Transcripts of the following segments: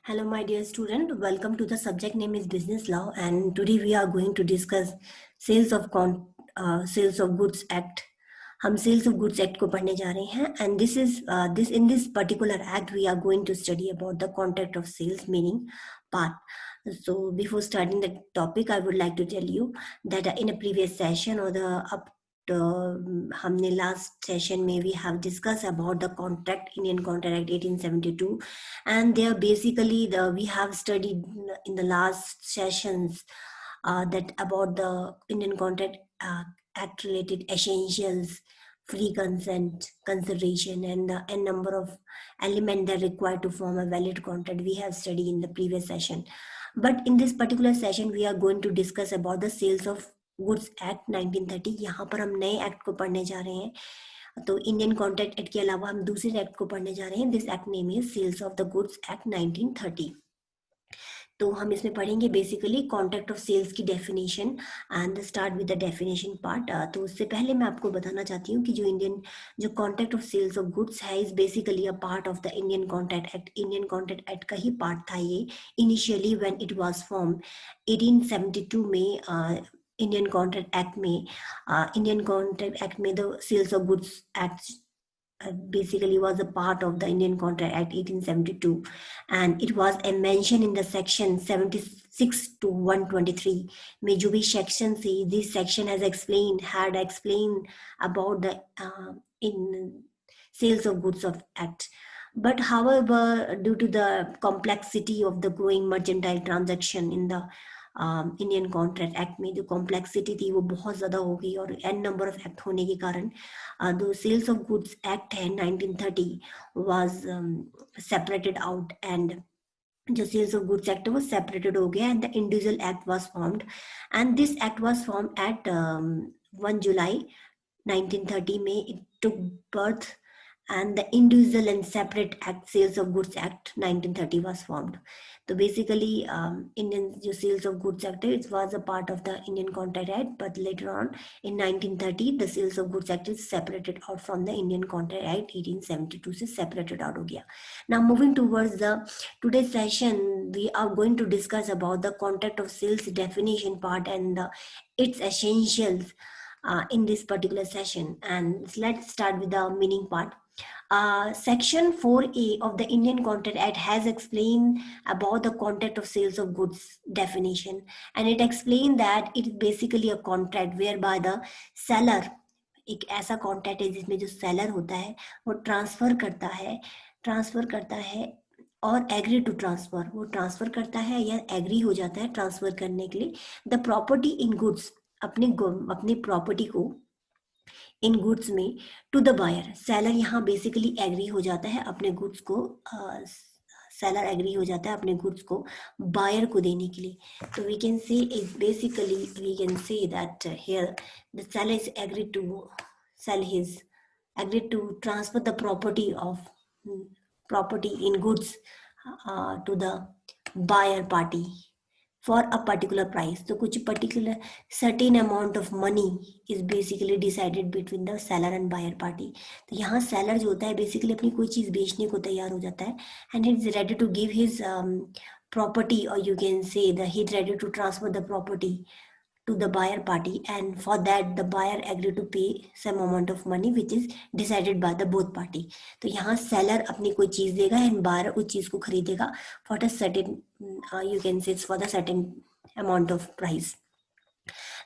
Hello, my dear student. Welcome to the subject name is business law, and today we are going to discuss sales of goods act. हम sales of goods act को पढ़ने जा रहे हैं and this in this particular act we are going to study about the contract of sales meaning part. So before starting the topic, I would like to tell you that in a previous session or the up हमने last session में we have discuss about the contract Indian contract act 1872 and they are basically we have studied in the last sessions that about the Indian Contract Act related essentials, free consent, consideration, and the n number of elements that are required to form a valid contract. We have studied in the previous session, but in this particular session we are going to discuss about the sales of goods act 1930. यहाँ पर हम नए act को पढ़ने जा रहे हैं. तो इंडियन कॉन्ट्रैक्ट एक्ट के अलावा हम दूसरे एक्ट को पढ़ने जा रहे हैं. This act name is sales of the goods act 1930. तो हम इसमें पढ़ेंगे बेसिकली कॉन्ट्रैक्ट ऑफ सेल्स की definition and start with the definition part. तो उससे पहले मैं आपको बताना चाहती हूँ कि जो contract of sales of goods है is basically a part of the Indian contract act. Indian contract act का ही पार्ट था ये initially when it was form 1872 में. इंडियन कॉन्ट्रैक्ट एक्ट में the sales of goods act basically was a part of the Indian Contract Act 1872, and it was a mention in the section 76 to 123 में जो भी section थी, this section had explained about the in sales of goods of act. But however, due to the complexity of the growing mercantile transaction in the Indian contract act में जो complexity थी वो बहुत ज़्यादा हो गई और एन नंबर ऑफ एक्ट होने के कारण जो सेल्स ऑफ गुड्स एक्ट है 1930 वाज सेपरेटेड आउट एंड जो सेल्स ऑफ गुड्स एक्ट है वो सेपरेटेड हो गया and the individual act was formed and this act was formed at 1 जुलाई 1930 में it took birth and the individual and separate act sales of goods act 1930 was formed. So basically Indian sales of goods act it was a part of the Indian Contract Act, but later on in 1930 the sales of goods act is separated out from the Indian Contract Act 1872 से separated out हो गया. Now moving towards the today's session, we are going to discuss about the contract of sales definition part and its essentials in this particular session. And let's start with the meaning part. Section 4A of the Indian Contract Act has explained about the contract of sales of goods definition, and it explained that it is basically a contract whereby the seller, एक ऐसा contract है जिसमें जो seller होता है वो transfer करता है और एग्री टू ट्रांसफर, वो ट्रांसफर करता है या एग्री हो जाता है ट्रांसफर करने के लिए द प्रॉपर्टी इन गुड्स, अपनी प्रॉपर्टी को इन गुड्स में टू द बायर. सेलर यहाँ बेसिकली एग्री हो जाता है अपने गुड्स को सेलर एग्री हो जाता है अपने गुड्स को बायर को देने के लिए. तो we can say basically we can say that here the seller is agree to sell his agree to transfer the property in goods to the buyer party for a particular price. तो कुछ particular certain amount of money is basically decided between the seller and buyer party. तो यहाँ seller जो होता है basically अपनी कोई चीज़ बेचने को तैयार हो जाता है and he is ready to give his property, or you can say that he is ready to transfer the property to the buyer party, and for that the buyer agree to pay some amount of money which is decided by the both party. तो यहाँ seller अपनी कोई चीज़ देगा and buyer उस चीज़ को खरीदेगा for a certain you can say for the certain amount of price.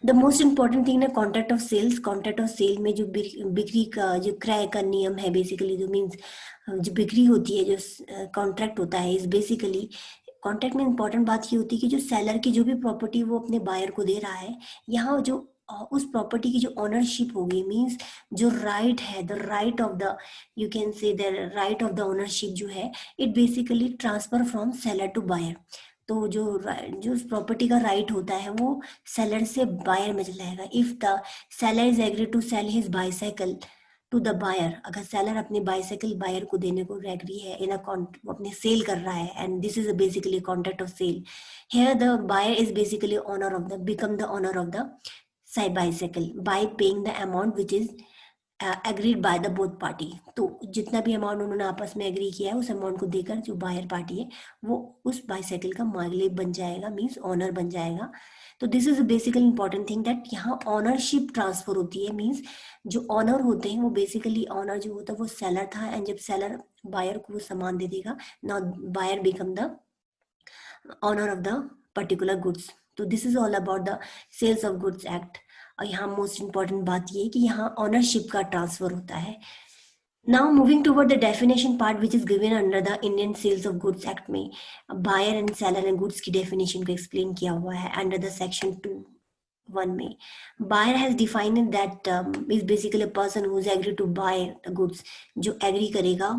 The most important thing ना contract of sale में जो बिक्री का जो क्रय का नियम है बेसिकली जो मीन्स जो बिक्री होती है जो कॉन्ट्रैक्ट होता है इज बेसिकली कॉन्ट्रैक्ट में इंपॉर्टेंट बात ये होती है कि जो सेलर की जो भी प्रॉपर्टी वो अपने बायर को दे रहा है, यहाँ जो उस प्रॉपर्टी की जो ओनरशिप होगी मींस जो राइट है the right of the you can say the right of the ownership जो है it basically transfer from seller to buyer. तो जो प्रॉपर्टी का राइट होता है वो सेलर से बायर में चला जाएगा. If the seller is agree to sell his bicycle to the buyer, अगर सेलर अपनी बाइसाइकिल बायर को देने को एग्री है इन अपने सेल कर रहा है and this is basically contract of sale. Here the buyer is basically owner of the become the owner of the bicycle by paying the amount which is agreed by the both party. तो जितना भी amount उन्होंने आपस में agree किया है उस amount को देकर जो बायर पार्टी है वो उस बाईसाइकिल का मालिक बन जाएगा, मीन्स ऑनर बन जाएगा। तो this is basically important thing that यहाँ ऑनरशिप ट्रांसफर होती है, मीन्स जो ऑनर होते हैं वो बेसिकली ऑनर जो होता है वो सेलर था, एंड जब सेलर बायर को वो सामान दे देगा, now buyer become the owner of the particular goods. तो this is all about the sales of goods act. और यहाँ मोस्ट इंपॉर्टेंट बात ये है कि यहाँ ऑनरशिप का ट्रांसफर होता है। Now moving toward the definition part which is given under the Indian Sales of Goods Act में buyer and seller and goods की definition को explain किया हुआ है under the section 2(1) में। Buyer has defined that is basically a person who is agree to buy the goods, जो agree करेगा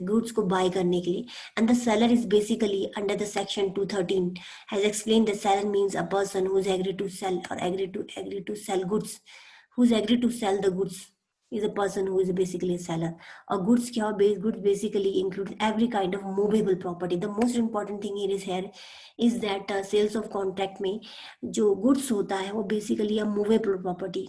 goods को buy करने के लिए, and the seller is basically under the section 213 has explained that seller means a person who is agree to sell or agree to sell goods, who is agree to sell the goods is a person who is basically a seller. Or goods क्या goods basically includes every kind of movable property. The most important thing here is that sales of contract में जो goods होता है वो basically a movable property.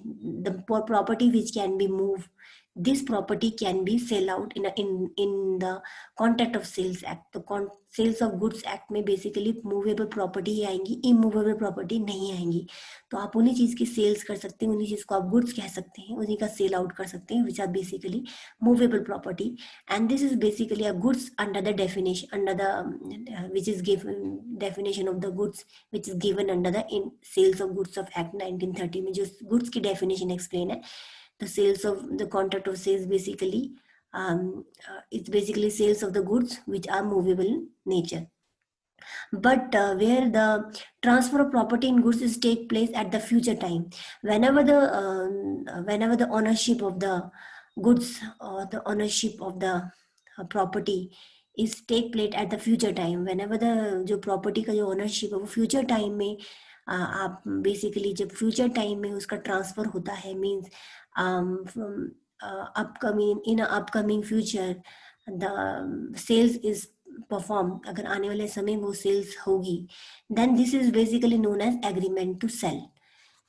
The property which can be moved. This property can be sell out in the contract of sales act. The sales of goods act में basically movable property ही आएंगी, immovable property नहीं आएंगी। तो आप उन्हीं चीज की sales कर सकते हैं, उन्हीं चीज को आप गुड्स कह सकते हैं, उन्हीं का सेल आउट कर सकते हैं, which are basically movable property. And this is basically a goods under the definition under the which is given definition of the goods which is given under the in sales of goods of act 1930 में जो goods की definition explain है। The sales of the contract of sales basically it's basically sales of the goods which are movable in nature, but where the transfer of property in goods is take place at the future time, whenever the ownership of the goods or the ownership of the property is take place at the future time, whenever the जो property का जो ownership है वो future time में आप basically जब future time में उसका transfer होता है, means from upcoming in a upcoming future the sales is perform, अगर आने वाले समय वो सेल्स होगी, then this is basically known as agreement to sell.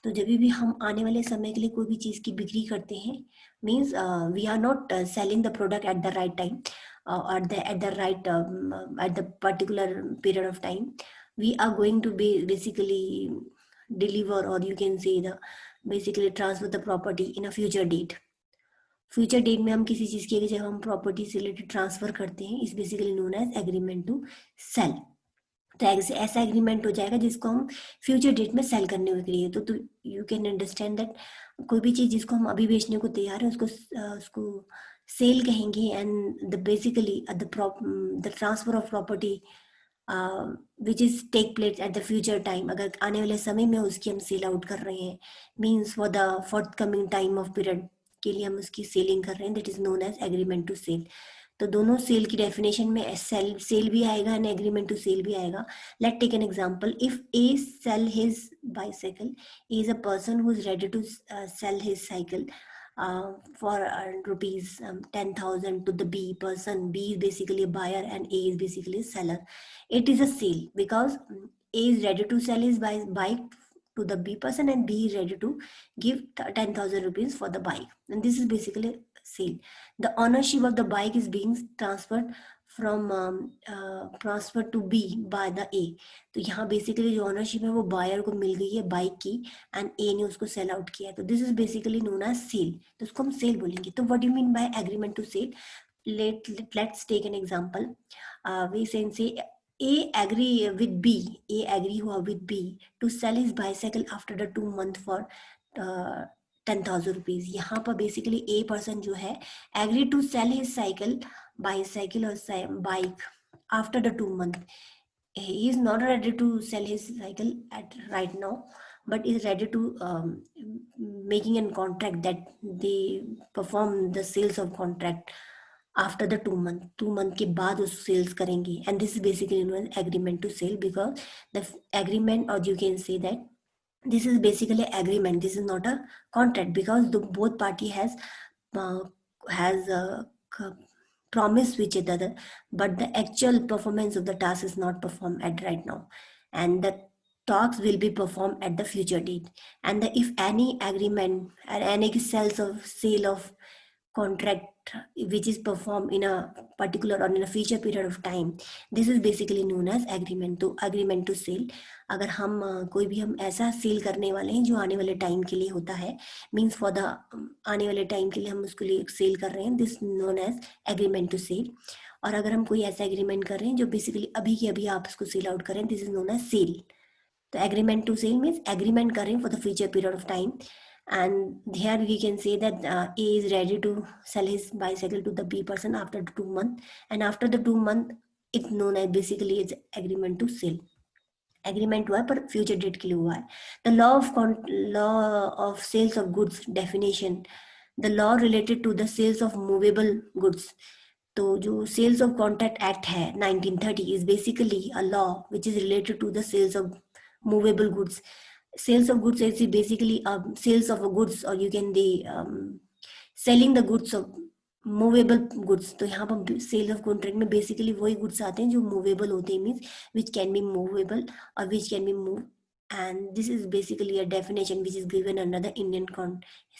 तो जब भी हम आने वाले समय के लिए कोई भी चीज की बिक्री करते हैं, means we are not selling the product at the right time और at the right at the particular period of time, we are going to be basically deliver और you can say the basically transfer the property in a future date. Future date में हम किसी चीज की जब हम property से related transfer करते हैं is basically known as agreement to sell. तो ऐसा एग्रीमेंट हो जाएगा जिसको हम फ्यूचर डेट में सेल करने के लिए, तो यू कैन अंडरस्टैंड दैट कोई भी चीज जिसको हम अभी बेचने को तैयार है उसको सेल कहेंगे, and the basically the transfer of property which is take place at the future time, अगर आने वाले समय में उसकी हम सेल आउट कर रहे हैं, means for the forthcoming time of period के लिए हम उसकी सेलिंग कर रहे हैं, that is known as agreement to sell. तो दोनों सेल की डेफिनेशन में सेल भी आएगा एंड एग्रीमेंट टू सेल भी आएगा। Let take an example, if a sell his bicycle, is a person who is ready to sell his cycle for rupees 10,000 to the B person. B is basically a buyer and A is basically a seller. It is a sale because A is ready to sell his bike to the B person and B is ready to give 10,000 rupees for the bike, and this is basically sale. The ownership of the bike is being transferred transfer to be by the A. तो यहाँ basically जो ownership है वो buyer को मिल गई है bike की and ए ने उसको सेल आउट किया है, तो this is basically known as sale. तो उसको हम सेल बोलेंगे। तो what you mean by agreement to sell? Let's take an example. We can say A agree with B, A agree हुआ with B to sell his bicycle after the 2 month for 10,000 rupees। यहाँ पर basically A person जो है agree to sell his cycle bicycle or bike after the 2 month. He is not ready to sell his cycle at right now, but is ready to making a contract that they perform the sales of contract after the 2 month के बाद उस sales करेंगे, and this is basically known as agreement to sell because the agreement, or you can say that this is basically agreement, this is not a contract because the both party has promise with each other, but the actual performance of the task is not performed at right now, and the talks will be performed at the future date. And if any agreement or any sale of contract which is performed in a particular or in a future period of time, this is basically known as agreement. तो agreement to sale, अगर हम कोई भी हम ऐसा cell करने वाले हैं जो आने वाले टाइम के लिए होता है, मीन्स फॉर द आने वाले टाइम के लिए हम उसके लिए सेल कर रहे हैं, this known as agreement to sell. और अगर हम कोई ऐसा एग्रीमेंट कर रहे हैं जो बेसिकली अभी के अभी आप उसको सेल आउट करें, this is known as sale. तो agreement to sell means agreement कर रहे हैं for the future period of time. And here we can say that A is ready to sell his bicycle to the B person after 2 months, and after the 2 month it's known as basically it's agreement to sell. Agreement हुआ है पर future date के लिए हुआ है. The law of sales of goods definition, the law related to the sales of movable goods. तो जो sales of contract act है 1930 is basically a law which is related to the sales of movable goods. Sales of goods is basically sales of goods, or you can the selling the goods of movable goods. तो यहाँ पर sale of contract में basically वही goods आते हैं जो movable होते हैं, means which can be movable और which can be move. And this is basically a definition which is given under the Indian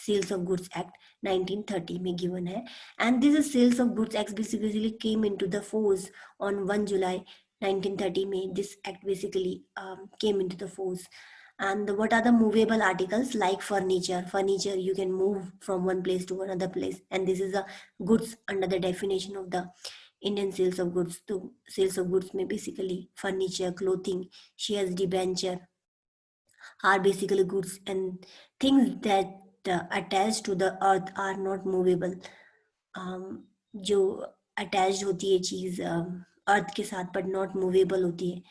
Sales of Goods Act 1930 में given है. And this is Sales of Goods Act basically came into the force on 1 July 1930 में. This act basically came into the force. And what are the movable articles? Like furniture you can move from one place to another place, and this is a goods under the definition of the Indian sales of goods. So sales of goods may basically furniture, clothing, shares, debenture are basically goods, and things that attached to the earth are not movable. जो attached होती है चीज अर्थ के साथ but not movable होती है.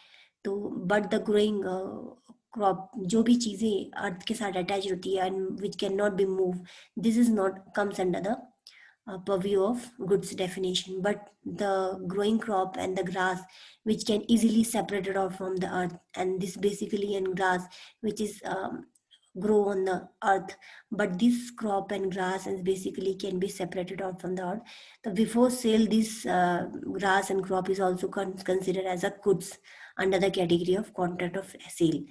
तो but the growing crop, जो भी चीजें अर्थ के साथ अटैच होती है and which can not B move, this is not comes under the purview of goods definition. But the growing crop and the grass which can easily separate it off from the earth, and this basically and grass which is grow on the earth, but this crop and grass and basically can be separated out from the earth. So before sale, this grass and crop is also considered as a goods under the category of contract of sale.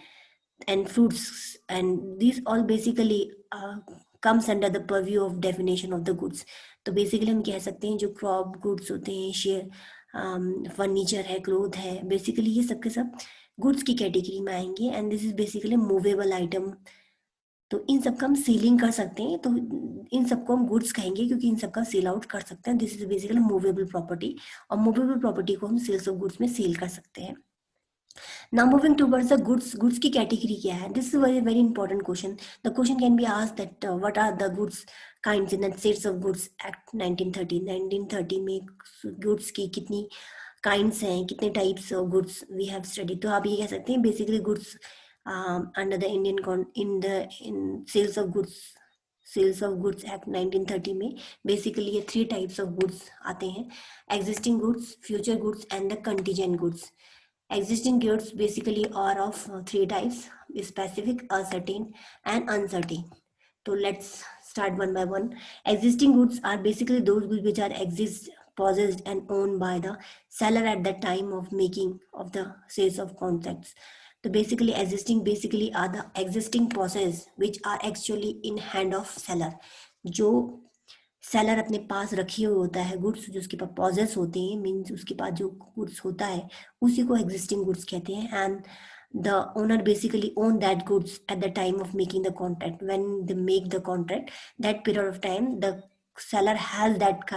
And fruits, and these all basically comes under the purview of definition of the goods. तो basically हम कह सकते हैं जो crop goods होते हैं, share furniture है, cloth है, बेसिकली ये सब के सब गुड्स की कैटेगरी में आएंगे. And this is basically movable item. तो इन सब का हम सेलिंग कर सकते हैं, तो इन सबको हम गुड्स कहेंगे क्योंकि इन सब का सेल आउट कर सकते हैं. This is basically movable property, और मूवेबल प्रॉपर्टी को हम सेल्स ऑफ गुड्स में सेल कर सकते हैं. Now moving towards the goods की category क्या है? This is a very very important question. The question can be asked that what are the goods kinds in the Sales of Goods Act 1930. 1930 में goods की कितनी kinds हैं, कितने types of goods we have studied. तो आप ये कह सकते हैं basically goods under the in Sales of Goods Act 1930 में basically ये 3 types of goods आते हैं: existing goods, future goods and the contingent goods. Existing goods basically are of 3 types: specific, ascertain and uncertain. So let's start one by one. Existing goods are basically those goods which are exist, possessed and owned by the seller at the time of making of the sales of contracts. So basically existing basically are the existing possess which are actually in hand of seller. जो seller अपने पास रखे हुए होता है goods, जो उसके पास pauses होते हैं, मीन्स उसके पास जो गुड्स होता है उसी को एग्जिस्टिंग गुड्स कहते हैं. And the owner basically own that goods at the time of making the contract. When they make the contract, that period of time the seller has that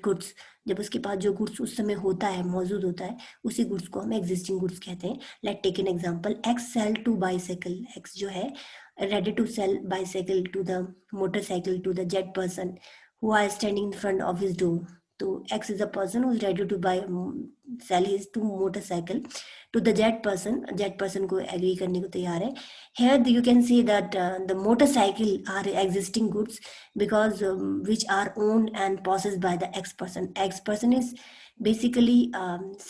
goods. जब उसके पास जो goods उस समय होता है, मौजूद होता है, उसी गुड्स को हम एग्जिस्टिंग गुड्स कहते हैं. Let take an example. X sell to bicycle. X जो है ready to sell bicycle to the motorcycle to the jet person who are standing in front of his door. So X is a person who is ready to sell his two motorcycle to the jet person. Jet person को agree करने को तैयार है. Here you can see that the motorcycle are existing goods because which are owned and possessed by the X person. X person is basically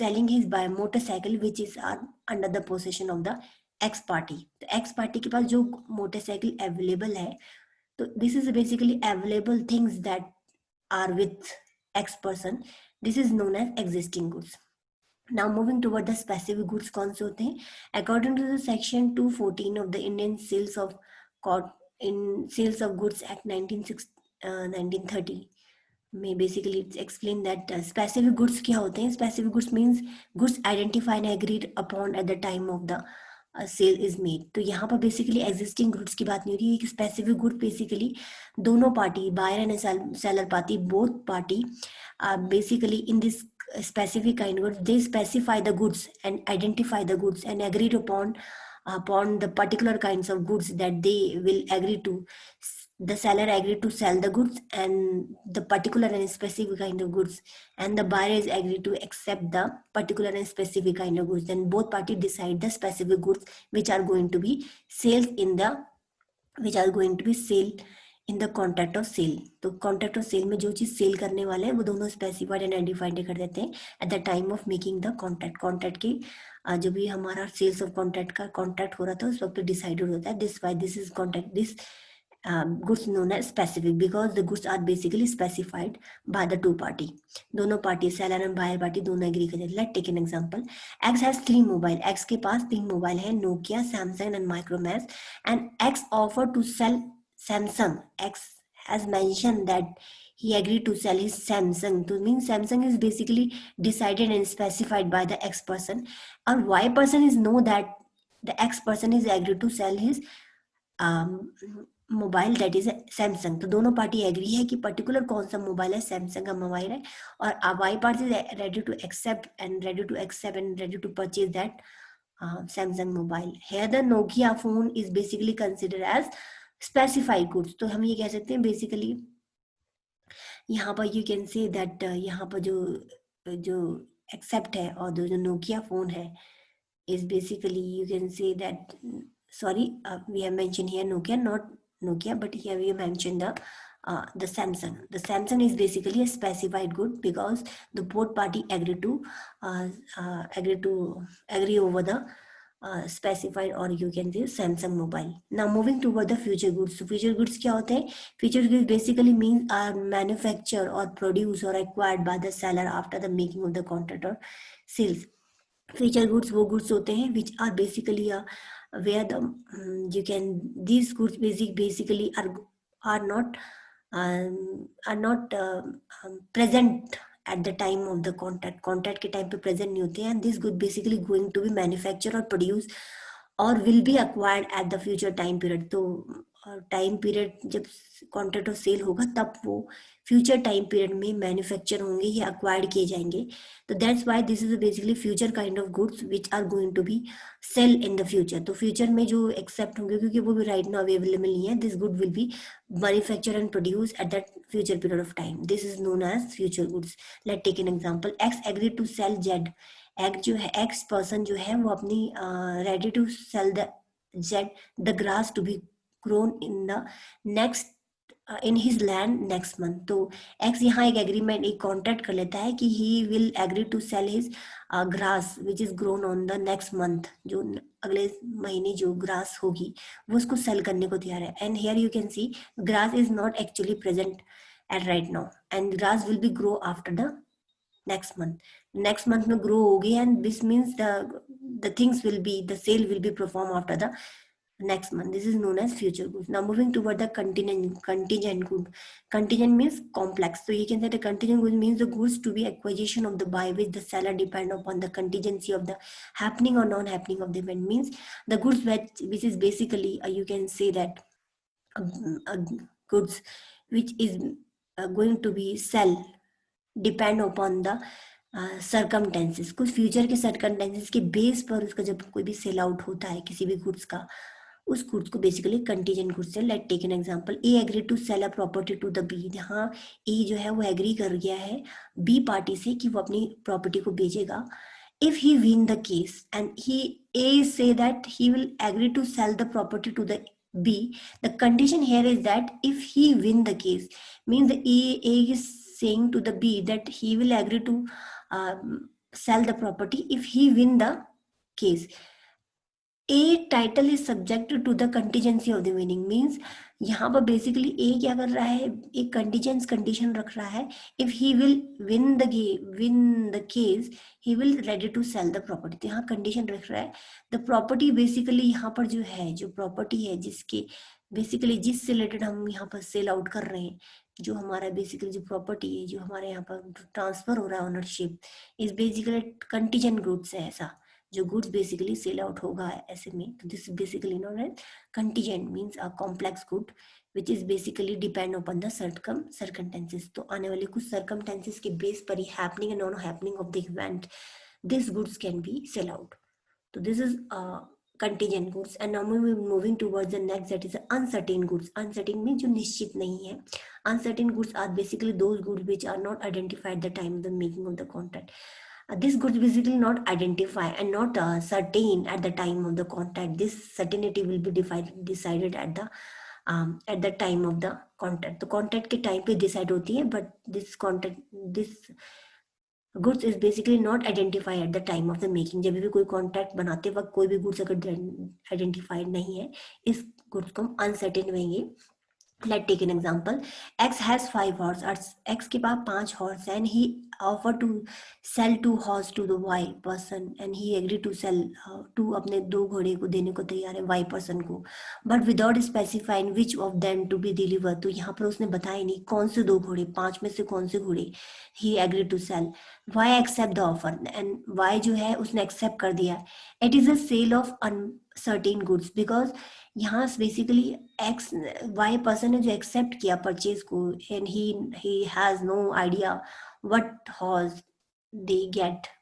selling his by motorcycle which is under the possession of the X party. तो X party के पास जो motorcycle available है, तो this is basically available things that are with X person. This is known as existing goods. Now moving toward the specific goods कौन से होते हैं? According to the section 214 of the Indian sales of goods act 1960 1930 में basically it's explain that specific goods क्या होते हैं. Specific goods means goods identified and agreed upon at the time of the sale is made. तो यहाँ पर basically existing goods की बात नहीं हो रही है. एक स्पेसिफिक गुड बेसिकली दोनों party, buyer and seller party, both party basically in this specific kind of goods, they specify the goods and identify the goods and agreed upon the particular kinds of goods that they will agree to. The seller agreed to sell the goods and the particular and specific kind of goods, and the buyer is agreed to accept the particular and specific kind of goods. Then both parties decide the specific goods which are going to be sales in the which are going to be sale in the contract of sale. तो contract of sale में जो चीज cell करने वाले हैं वो दोनों specified and identified कर देते हैं eight the time of making the contract. Contract की जो भी हमारा सेल्स ऑफ कॉन्ट्रैक्ट का कॉन्ट्रैक्ट हो रहा था उस वक्त डिसाइडेड होता है. This why this is contract this goods known as specific because the goods are basically specified by the two party. दोनों party seller and buyer party दोनों एग्री कर देते. Let take an example. X has 3 mobile. X के पास 3 mobile है, Nokia, Samsung and Micromax, and X offer to sell Samsung. X has mentioned that he agreed to sell his Samsung. To mean Samsung is basically decided and specified by the X person, or Y person is know that the X person is agreed to sell his mobile that is Samsung. तो दोनों party agree है कि particular कौन सा mobile है, Samsung का mobile है, और Y party is ready to accept and ready to purchase that Samsung mobile. Here the Nokia phone is basically considered as specified goods. तो हम ये कह सकते हैं बेसिकली यहाँ पर यू कैन से दैट यहाँ पर जो एक्सेप्ट है और जो नोकिया फोन है is basically you can say that sorry we have mentioned here Nokia, not Nokia, but here we have mentioned the Samsung. The Samsung is basically a specified good because the both party agree over the specified or you can say Samsung mobile. Now moving toward the future goods. So future goods क्या होते हैं? Future goods basically means are manufactured or produced or acquired by the seller after the making of the contract or sales. Future goods वो goods होते हैं which are basically where the you can these goods basically are not present at the time of the contract के time पे present नहीं होते हैं, and this good basically going to be manufactured or produced or will be acquired at the future time period. तो time period जब contract of sale होगा तब वो फ्यूचर टाइम पीरियड में मैन्युफैक्चर होंगे या अक्वायर्ड किए जाएंगे. तो that's why this is basically future kind of goods which are going to be sale in the future. तो फ्यूचर में जो एक्सेप्ट होंगे क्योंकि वो भी राइट नाउ अवेलेबल नहीं है, this good will be manufacture and produce at that future period of time. This is known as future goods. Let take an example. X agree to sell Z. X जो है X person जो है वो अपनी ready to sell the Z the grass to be grown in his land next month. तो X यहाँ एक agreement एक कॉन्ट्रैक्ट कर लेता है कि he will agree to sell his grass which is grown on the next month. जो अगले महीने जो ग्रास होगी वो उसको सेल करने को तैयार है. And here you can see grass is not actually present at right now and grass will be grow after the next month में grow होगी and this means the things will be the sale will be performed after the next month. This is known as future goods. Now moving toward the contingent good. Contingent means complex. So you can say the contingent goods means the goods to be acquisition of the buy which the seller depend upon the contingency of the happening or non-happening of the event. Means the goods which is basically you can say that goods which is going to be sell depend upon the circumstances. कुछ future के circumstances के base पर उसका जब कोई भी sell out होता है किसी भी गुड्स का, उस गुड्स को बेसिकली कंटीजेंट गुड्स से. Let take an example. A agree to sell a property to the B. यहाँ ए जो है वो एग्री कर गया है बी पार्टी से कि वो अपनी प्रॉपर्टी को बेचेगा. if he win the case and A say that he will agree to sell the property to the B, the condition here is that if he win the case means the A is saying to the B that he will agree to sell the property if he win the case. A title is subject to the contingency of the winning. means यहाँ पर basically ए क्या कर रहा है, एक कंटीजेंस condition रख रहा है. If he will win the case he will ready to sell the property. तो यहाँ कंडीशन रख रहा है. द प्रॉपर्टी बेसिकली यहाँ पर जो है जो प्रॉपर्टी है जिसके बेसिकली जिससे रिलेटेड हम यहाँ पर सेल आउट कर रहे हैं जो हमारा बेसिकली जो प्रॉपर्टी है, जो हमारे यहाँ पर ट्रांसफर हो रहा है ownership, is basically contingent goods है। ऐसा जो गुड्स बेसिकली सेल आउट होगा ऐसे में, तो this basically known as contingent, means a complex good which is basically depend upon the circumstances. तो आने वाले कुछ सर्कमटेंसेस के बेस पर ही happening and non happening of the event this goods can be cell out. तो this is contingent goods, and now we are moving towards the next, that is uncertain goods. Uncertain means जो निश्चित नहीं है। Uncertain goods are basically those goods which are not identified at the time of the making of the contract. This goods basically not identified and not certain at the time of the contract. This certainty will be decided at the time of the contract. तो contract के time पे decide होती है, but this goods is basically not identify eight the time of the making. जब भी कोई contract बनाते वक्त कोई भी गुड्स अगर आइडेंटिफाइड नहीं है, इस गुड्स को हम अनसर्टेन कहेंगे। Let's take an example. X has 5 horse. X के पास 5 horse and he offer to sell 2 horse to the Y person and he agree to sell two, अपने 2 घोड़े को देने को तैयार है Y person को, but without specifying which of them to be delivered. तो यहाँ पर उसने बताया नहीं कौन से 2 घोड़े, 5 में से कौन से घोड़े he agree to sell. Y accept the offer and Y जो है उसने accept कर दिया। It is a sale of uncertain goods because यहाँ बेसिकली एक्स वाई पर्सन ने जो एक्सेप्ट किया परचेज को, and he has no idea what horse they get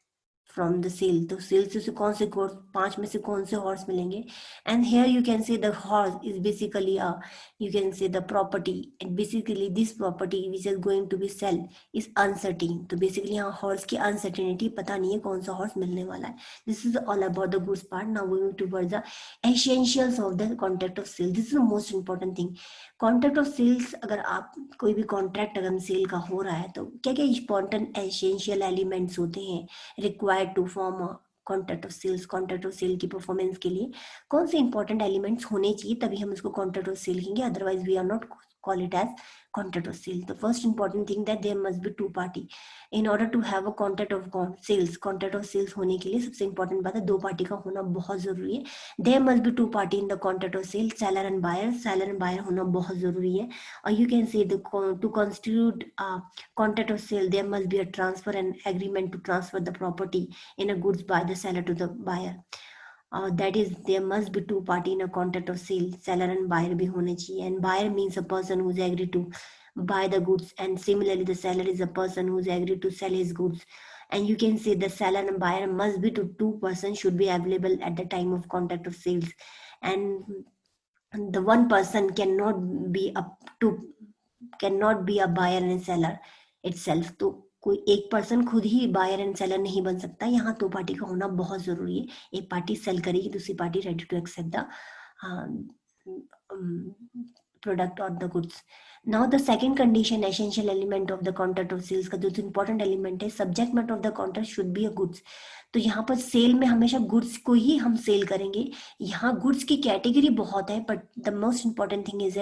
from the sale. तो सेल से कौन से 5 में से कौन से हॉर्स मिलेंगे, and here you can say the horse is basically you can say the property, and basically this property which is going to be sale is uncertain. तो बेसिकली यहाँ हॉर्स की अनसर्टेनिटी, पता नहीं है कौन सा हॉर्स मिलने वाला है। This is all about the goods part. Now we move towards the essentials of the contract of sale. This is the most important thing. Contract of sales, अगर आप कोई भी कॉन्ट्रैक्ट अगर सेल का हो रहा है तो क्या क्या इंपॉर्टेंट एसेंशियल एलिमेंट्स होते हैं required to form a contract of sales. Contract of sale की परफॉर्मेंस के लिए कौन से इंपॉर्टेंट एलिमेंट्स होने चाहिए, तभी हम इसको कॉन्ट्रैक्ट ऑफ सेल कहेंगे, otherwise we are not call it as contract of sale. The first important thing that there must be two party in order to have a contract of sales. Contract of sales होने के लिए सबसे important बात है 2 party का होना बहुत जरूरी है। There must be 2 party in the contract of sale, seller and buyer. Seller and buyer होना बहुत जरूरी है। और you can say to constitute contract of sale there must be a transfer and agreement to transfer the property in a goods by the seller to the buyer. That is, there must be 2 party in a contract of sale, seller and buyer भी होने चाहिए, and buyer means a person who's agreed to buy the goods, and similarly the seller is a person who's agreed to sell his goods. And you can say the seller and buyer must be to 2 persons should be available at the time of contract of sales, and the one person cannot be a buyer and seller itself. तो कोई एक person खुद ही buyer and seller नहीं बन सकता, यहाँ 2 party का होना बहुत जरूरी है। एक पार्टी सेल करेगी, दूसरी party ready to accept the product और the goods. Now the second condition, essential element of the contract of sales का जो इंपॉर्टेंट एलिमेंट है, subject matter of the contract should be a goods. तो यहाँ पर cell में हमेशा goods को ही हम सेल करेंगे। यहाँ गुड्स की कैटेगरी बहुत है, but the most important thing is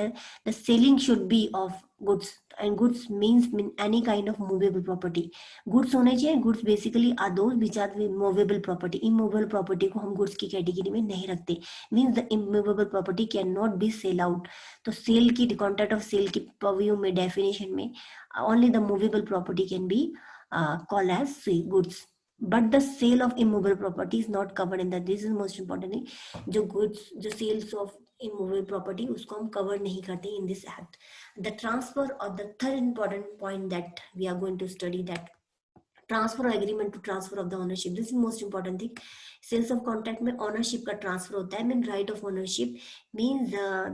the selling should be of goods, and goods means any kind of movable property. Goods होने चाहिए। Goods basically are those which are movable property. Immovable property को हम goods की category में नहीं रखते, means the immovable property can not be cell out. तो sale की कॉन्ट्रैक्ट ऑफ सेल की परव्यू में डेफिनेशन में only the movable property can be called as goods, but the sale of immovable property is not covered in that. This is most important thing। जो goods, जो sales of immovable property उसको हम cover नहीं करते in this act। The transfer, or the third important point that we are going to study, that transfer agreement to transfer of the ownership. This is most important thing. Sales of contract में ownership का transfer होता है, mean right of ownership, mean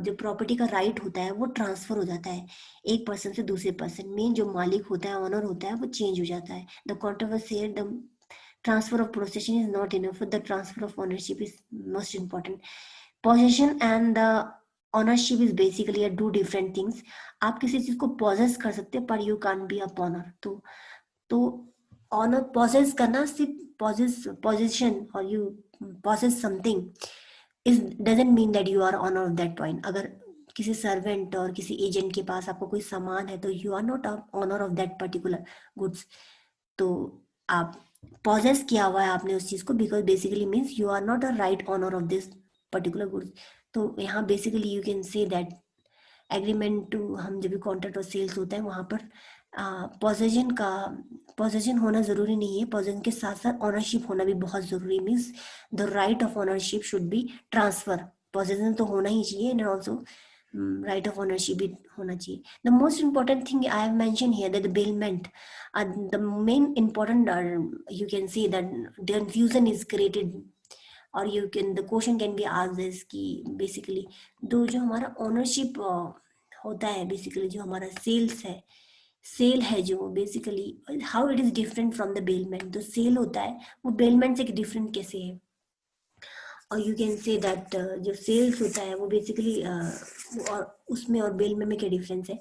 जो property का right होता है वो transfer हो जाता है एक पर्सन से दूसरे पर्सन। मीन जो मालिक होता है, ऑनर होता है, वो चेंज हो जाता है। The controversy here, the transfer of possession is not enough, the transfer of ownership is most important। possession and the ownership is basically a two different things। आप किसी चीज को possess कर सकते हैं, पर you can't be a owner। तो honour possess करना, सिर्फ possession और you possess something is doesn't mean that you are owner of that point। अगर किसी सर्वेंट और किसी एजेंट के पास आपको कोई सामान है तो you are not owner of that particular goods. तो आप पॉजेस किया हुआ है आपने उस चीज को, because basically means you are not a right owner of this particular goods. तो यहाँ basically you can say that agreement to, हम जब भी कॉन्ट्रैक्ट और सेल्स होता है वहाँ पर पोजेशन होना ज़रूरी नहीं है, पोजेशन के साथ साथ ऑनरशिप होना भी बहुत ज़रूरी, means the right of ownership should be transfer, possession तो होना ही चाहिए and also right of ownership भी होना चाहिए. The most important thing I have mentioned here that the bailment, the main important, you can see that the confusion is created, और you can, the question can be asked is कि basically दो जो हमारा ownership होता है, basically जो हमारा sales है, सेल है जो basically how it is different from the bailment, जो सेल होता है वो बेलमेंट से डिफरेंट कैसे है. और यू कैन से दैट जो सेल्स होता है वो बेसिकली और उसमें और बेल में क्या डिफरेंस है.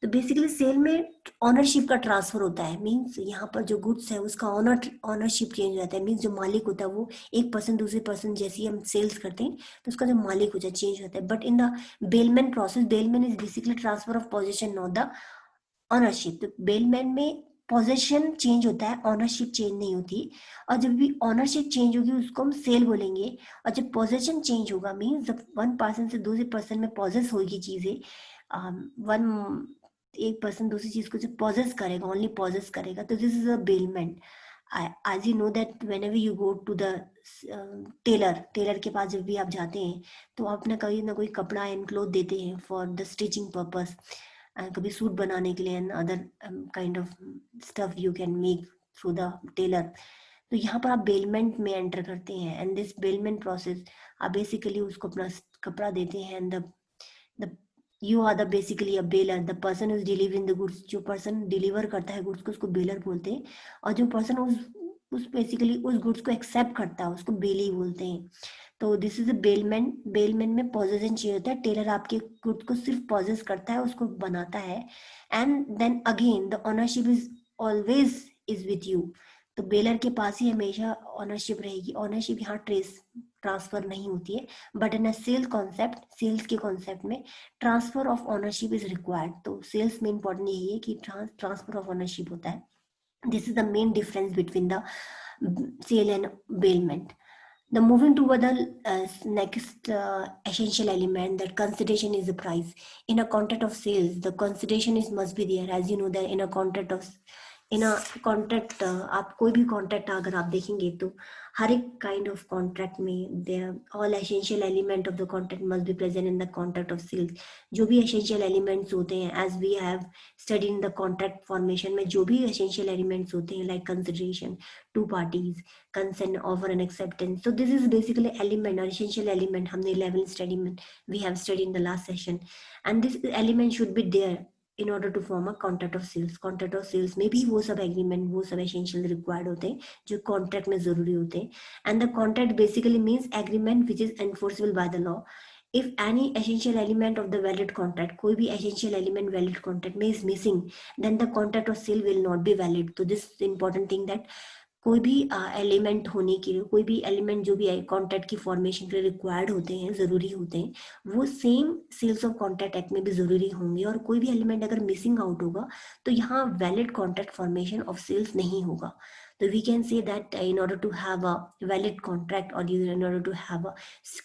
तो बेसिकली सेल में ऑनरशिप का ट्रांसफर होता है, मीन्स यहाँ पर जो गुड्स है उसका ऑनरशिप चेंज हो जाता है, मीन्स जो मालिक होता है वो एक पर्सन दूसरे पर्सन, जैसे हम सेल्स करते हैं तो उसका जो मालिक होता है चेंज होता है. But in the bailment process, bailment is basically transfer of position, not the ownership. तो बेलमेंट में पोजेशन चेंज होता है, ऑनरशिप चेंज नहीं होती. और जब भी ऑनरशिप चेंज होगी उसको हम सेल बोलेंगे. और जब पोजेशन चेंज होगा मीन्स जब वन पर्सन से दूसरे पर्सन में पोजेस होगी चीजें, वन एक पर्सन दूसरी चीज को जब पोजेस करेगा, ओनली पोजेस करेगा, तो this is a bailment. as you know that whenever you go to the tailor के पास जब भी आप जाते हैं तो आप ना कोई कपड़ा एंड क्लोथ देते हैं फॉर द स्टिचिंग पर्पस, कभी सूट बनाने के लिए and other kind of stuff you can make through the tailor. तो यहाँ पर आप बेलमेंट में एंटर करते हैं एंड दिस बेलमेंट प्रोसेस आप बेसिकली उसको अपना कपड़ा देते हैं and the you are the basically a bailor, the person is delivering the goods, जो पर्सन डिलीवर करता है गुड्स को उसको बेलर बोलते हैं. और जो पर्सन उस बेसिकली उस गुड्स को एक्सेप्ट करता है उसको बेली बोलते हैं. तो this is a bailment. Bailment में पोजेशन चाहिए होता है, टेलर आपके गुड्स को सिर्फ पोजेस करता है, उसको बनाता है and then again the ownership is always is with you. तो बेलर के पास ही हमेशा ऑनरशिप रहेगी, ऑनरशिप यहाँ ट्रांसफर नहीं होती है. But in a sale concept, sales के कॉन्सेप्ट में transfer of ownership is required. तो सेल्स में इंपॉर्टेंट यही है कि ट्रांसफर ऑफ ऑनरशिप होता है. This is the main difference between the sale and bailment. The moving toward the next essential element, that consideration is the price. In a contract of sales, the consideration is must be there. As you know that in a contract, आप कोई भी contract अगर आप देखेंगे तो हर एक kind of contract में there all essential element of the contract must be present in the contract of sales. जो भी essential elements होते हैं, as we have studied in the contract formation में जो भी essential elements होते हैं like consideration, two parties, consent, offer and acceptance. So this is basically element or essential element हमने 11 study में we have studied in the last session, and this element should be there in order to form a contract of sales. Contract of sales में भी वो सब agreement, वो सब essential required होते हैं जो contract में जरूरी होते हैं. And the contract basically means agreement which is enforceable by the law. If any essential element of the valid contract, कोई भी essential element valid contract में is missing, then the contract of sale will not be valid. So this is important thing that कोई भी element होने के लिए, कोई भी एलिमेंट जो भी कॉन्ट्रैक्ट की फॉर्मेशन के लिए रिक्वायर्ड होते हैं, जरूरी होते हैं, वो same sales of contract act में भी जरूरी होंगे. और कोई भी एलिमेंट अगर मिसिंग आउट होगा तो यहाँ valid contract formation of sales नहीं होगा. तो we can say that in order to have a valid contract और in order to have a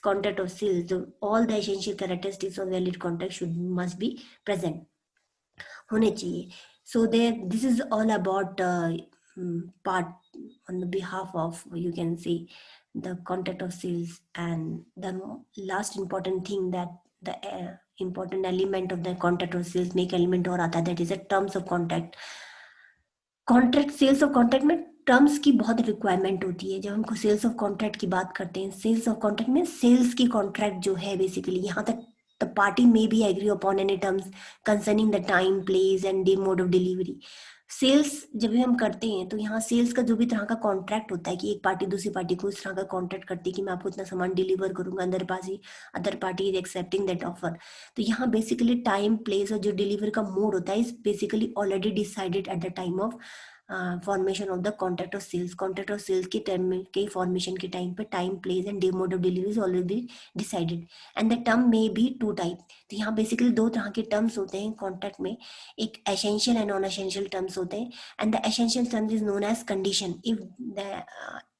contract of sales, all the essential characteristics of valid contract should must be present होने चाहिए. So there, this is all about part on the behalf of, you can say, the contract of sales. And the last important thing that the important element of the contract of sales, make element और आता है, that is a terms of contract. Contract, sales of contract में terms की बहुत requirement होती है. जब हमको सेल्स ऑफ कॉन्ट्रैक्ट की बात करते हैं, सेल्स ऑफ कॉन्ट्रैक्ट में सेल्स की कॉन्ट्रैक्ट जो है बेसिकली यहाँ तक the party may be agree upon any terms concerning the time, place and the mode of delivery. Sales जब भी हम करते हैं तो यहाँ सेल्स का जो भी तरह का कॉन्ट्रैक्ट होता है कि एक पार्टी दूसरी पार्टी को उस तरह का कॉन्ट्रैक्ट करती है कि मैं आपको इतना सामान डिलीवर करूंगा, other party is accepting that offer. तो यहाँ बेसिकली टाइम, प्लेस और जो डिलीवर का मोड होता है is basically already decided at the time of formation of the contract of sales. Contract of sales के टाइम में, के फॉर्मेशन के टाइम पर time, place and mode of delivery is already decided and the term may be two type. तो यहाँ basically दो तरह के टर्म्स होते हैं कॉन्ट्रैक्ट में, एक essential and non essential terms होते हैं. And the essential terms is known as condition.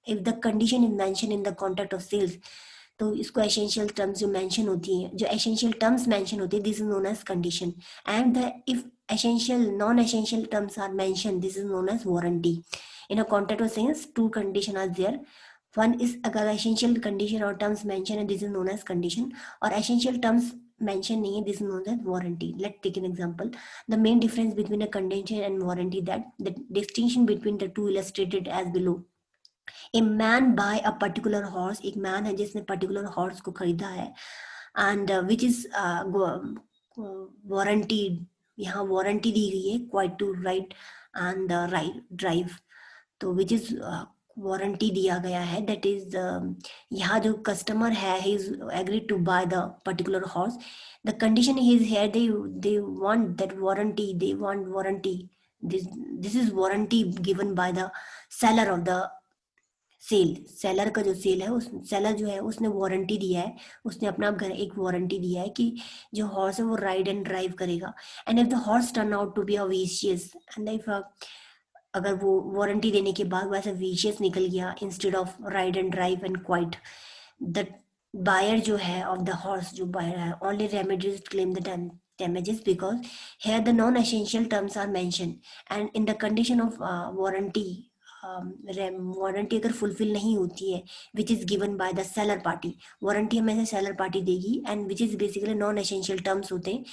If the condition is mentioned in the contract of sales, तो इसको एसेंशियल टर्म्स जो मेंशन होती हैं, जो एसेंशियल टर्म्स मेंशन होती है, this is known as condition. And the if essential non-essential terms are mentioned, this is known as warranty. In a contract of sales, two condition are there. One is अगर essential condition और terms mention है, this is known as condition. और essential terms mention नहीं है, this is known as warranty. Let's take an example. The main difference between a condition and warranty, that the distinction between the two illustrated as below. A man buy a particular horse, एक man है जिसने particular horse को खरीदा है, and which is वारंटीड. यहाँ warranty दी गई है quite to ride and ride drive. तो विच इज वारंटी दिया गया है, दैट इज यहाँ जो कस्टमर है he is agreed to buy the particular horse. The condition is here, they want that warranty, they want warranty. This is warranty given by the seller of the सेल. Seller का जो cell है, उस seller जो है उसने warranty दिया है, उसने अपना घर एक वारंटी दिया है कि जो हॉर्स है वो राइड एंड ड्राइव करेगा. And if the horse turn out to be a vicious, and if अगर वो वारंटी देने के बाद वैसे विशियस निकल गया instead of ride and drive and quite, the buyer जो है ऑफ द हॉर्स, जो बायर है, only remedies claim the damages because here the non-essential terms are mentioned. And in the condition of warranty, warranty अगर fulfil नहीं होती है, which is given by the seller party, warranty हमें seller party देगी, and which is basically non essential terms होते हैं,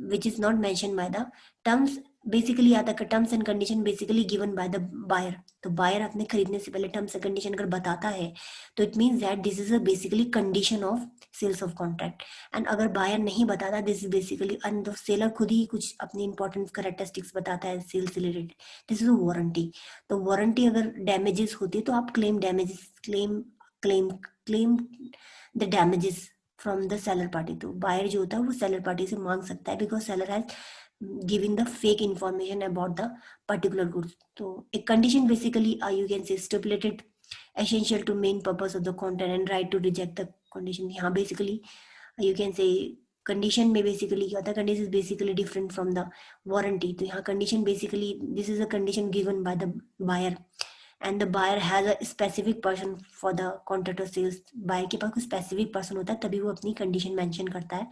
which is not mention by the terms. Basically आता है terms and condition basically given by the buyer. तो buyer अपने खरीदने से पहले टर्म्स एंड कंडीशन अगर बताता है तो it means that this is a basically condition of sales of contract. And अगर बायर नहीं बताता, this is basically, and seller खुद ही कुछ अपनी इंपॉर्टेंट कैरेक्टरिस्टिक्स बताता है सेल्स से related, this is a warranty. तो वारंटी अगर डैमेजेस होती है तो आप claim damages, claim the damages from the seller party. तो बायर जो होता है वो सेलर पार्टी से मांग सकता है, because seller has giving the fake information about the particular goods. So a condition basically you can say stipulated essential to main purpose of the content and right to reject the condition. यहाँ basically you can say condition में basically क्या होता है, condition is basically different from the warranty. तो यहाँ condition basically this is a condition given by the buyer, and the buyer has a specific person for the contract of sales. Buyer के पास कोई specific person होता है तभी वो अपनी कंडीशन मेंशन करता है.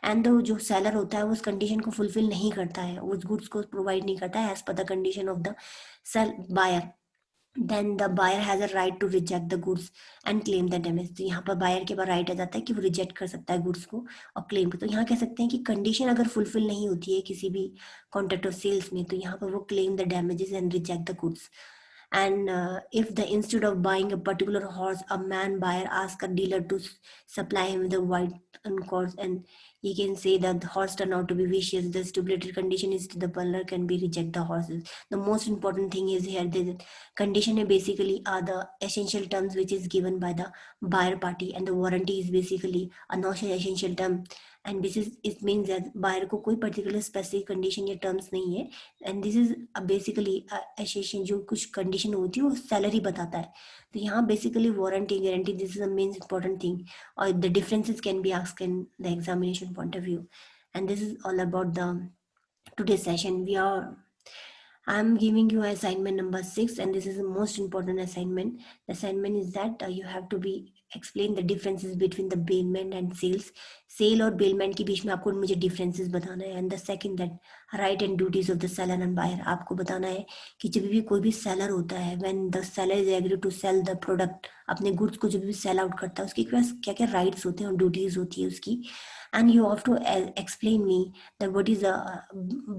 एंड जो सेलर होता है वो उस कंडीशन को फुलफिल नहीं करता है, उस गुड्स को प्रोवाइड नहीं करता है as per the condition of the sale buyer, then the buyer has a right to reject the goods and claim the damage. तो यहाँ पर बायर के पास राइट आ जाता है कि वो रिजेक्ट कर सकता है गुड्स को और क्लेम को. तो यहाँ कह सकते हैं कि कंडीशन अगर फुलफिल नहीं होती है किसी भी कॉन्ट्रैक्ट ऑफ सेल्स में, तो यहाँ पर वो claim the damages and reject the goods. And if the instead of buying a particular horse, a man buyer asks a dealer to supply him with a white horse, and he can say that the horse turned out to be vicious, the stipulated condition is the buyer can be reject the horses. The most important thing is here the condition basically are the essential terms which is given by the buyer party, and the warranty is basically a non-essential term. And this is it means that buyer को कोई particular specific condition या terms नहीं है, and this is basically assertion, जो कुछ condition होती है वो सैलरी बताता है. तो यहाँ basically warranty guarantee this is the main important thing, और the differences can be asked in the examination point of view. And this is all about the today's session. I'm giving you assignment number 6, and this is the most important assignment. The assignment is that you have to be explain the differences between the bailment and sales. Sale और bailment के बीच में आपको मुझे differences बताना है. And the second that right and duties of the seller and buyer. आपको बताना है कि जब भी कोई भी सेलर होता है, when the seller is agree to sell the product, अपने गुड्स को जब भी सेल आउट करता है, उसके पास क्या क्या राइट्स होते हैं और ड्यूटीज होती है उसकी. And you have to explain me that what is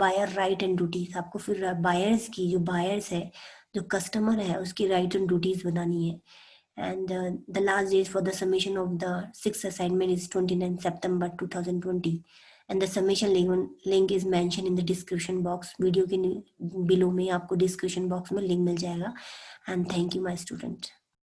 buyer right and duties. आपको फिर बायर्स की, जो बायर्स है, जो कस्टमर है, उसकी राइट एंड ड्यूटीज बतानी है. And the last date for the summation of the sixth assignment is 29 September 2020, and the summation link is mentioned in the description box. Video के below में आपको description box में link मिल जाएगा. And thank you my student.